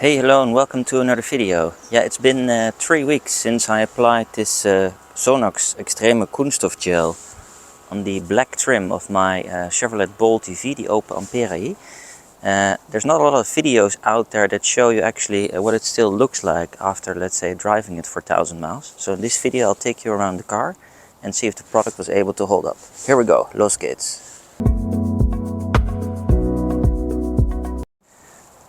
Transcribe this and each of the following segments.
Hey, hello and welcome to another video. Yeah, it's been 3 weeks since I applied this SONAX Xtreme Kunststoff gel on the black trim of my Chevrolet Bolt EV, the Open Ampera. There's not a lot of videos out there that show you actually what it still looks like after, let's say, driving it for 1000 miles. So in this video I'll take you around the car and see if the product was able to hold up. Here we go, los geht's.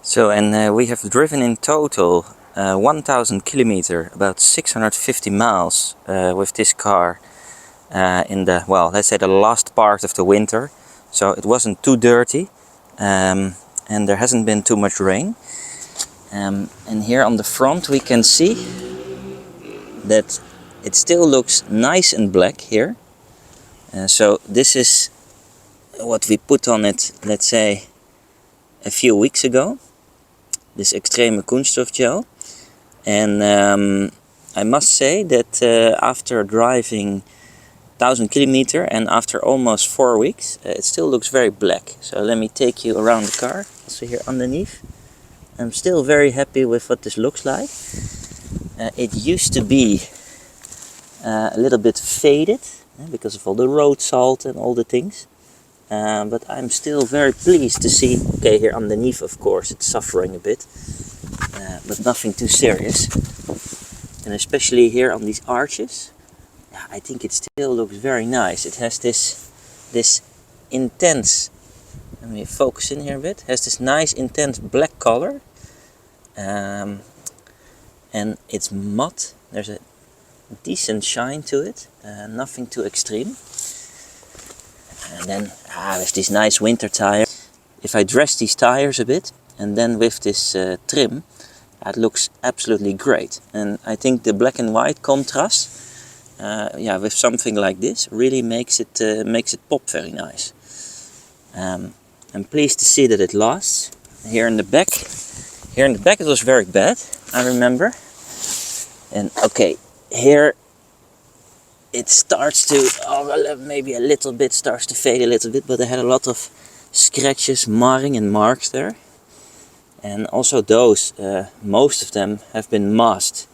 So, we have driven in total 1000 kilometers, about 650 miles with this car in the, well, let's say the last part of the winter. So it wasn't too dirty and there hasn't been too much rain. And here on the front we can see that it still looks nice and black here. So this is what we put on it, let's say, a few weeks ago. This Xtreme Kunststoff gel, and I must say that after driving 1000 kilometers and after almost 4 weeks, it still looks very black. So let me take you around the car, also here underneath. I'm still very happy with what this looks like. It used to be a little bit faded because of all the road salt and all the things. But I'm still very pleased to see, okay, here underneath of course it's suffering a bit, but nothing too serious. And especially here on these arches, I think it still looks very nice. It has this intense, let me focus in here a bit, has this nice intense black color. And it's matte, there's a decent shine to it, nothing too extreme. And then with these nice winter tires, if I dress these tires a bit and then with this trim, it looks absolutely great. And I think the black and white contrast, with something like this, really makes it pop very nice. I'm pleased to see that it lasts. Here in the back it was very bad, I remember. And okay, here it starts to, maybe a little bit, starts to fade a little bit, but I had a lot of scratches, marring and marks there. And also those, most of them have been masked.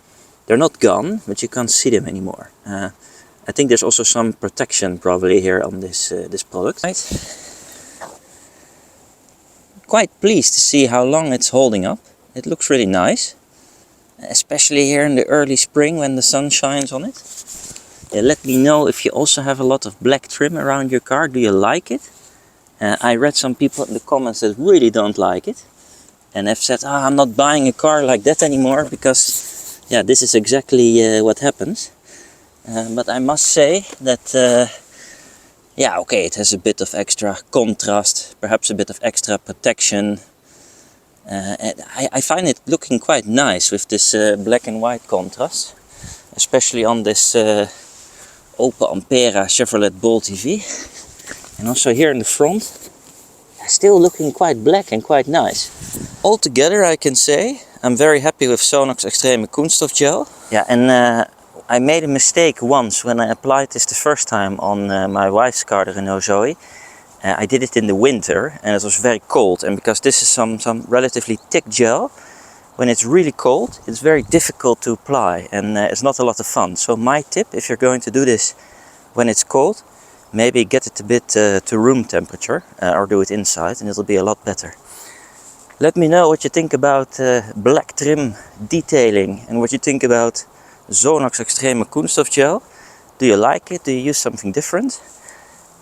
They're not gone, but you can't see them anymore. I think there's also some protection probably here on this product. Right. Quite pleased to see how long it's holding up. It looks really nice, especially here in the early spring when the sun shines on it. Let me know if you also have a lot of black trim around your car. Do you like it? I read some people in the comments that really don't like it and have said, I'm not buying a car like that anymore because this is exactly what happens. But I must say that okay, it has a bit of extra contrast, perhaps a bit of extra protection. And I find it looking quite nice with this black and white contrast, especially on this Open Ampera Chevrolet Bolt EV. And also here in the front, still looking quite black and quite nice. Altogether I can say I'm very happy with SONAX Xtreme Kunststoff gel. Yeah, and I made a mistake once when I applied this the first time on my wife's car, the Renault Zoe. I did it in the winter and it was very cold, and because this is some relatively thick gel, when it's really cold, it's very difficult to apply and it's not a lot of fun. So my tip, if you're going to do this when it's cold, maybe get it a bit to room temperature or do it inside and it'll be a lot better. Let me know what you think about black trim detailing and what you think about SONAX Xtreme Kunststoff gel. Do you like it? Do you use something different?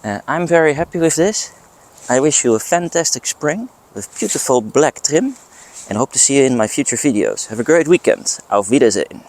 I'm very happy with this. I wish you a fantastic spring with beautiful black trim. And hope to see you in my future videos. Have a great weekend. Auf Wiedersehen.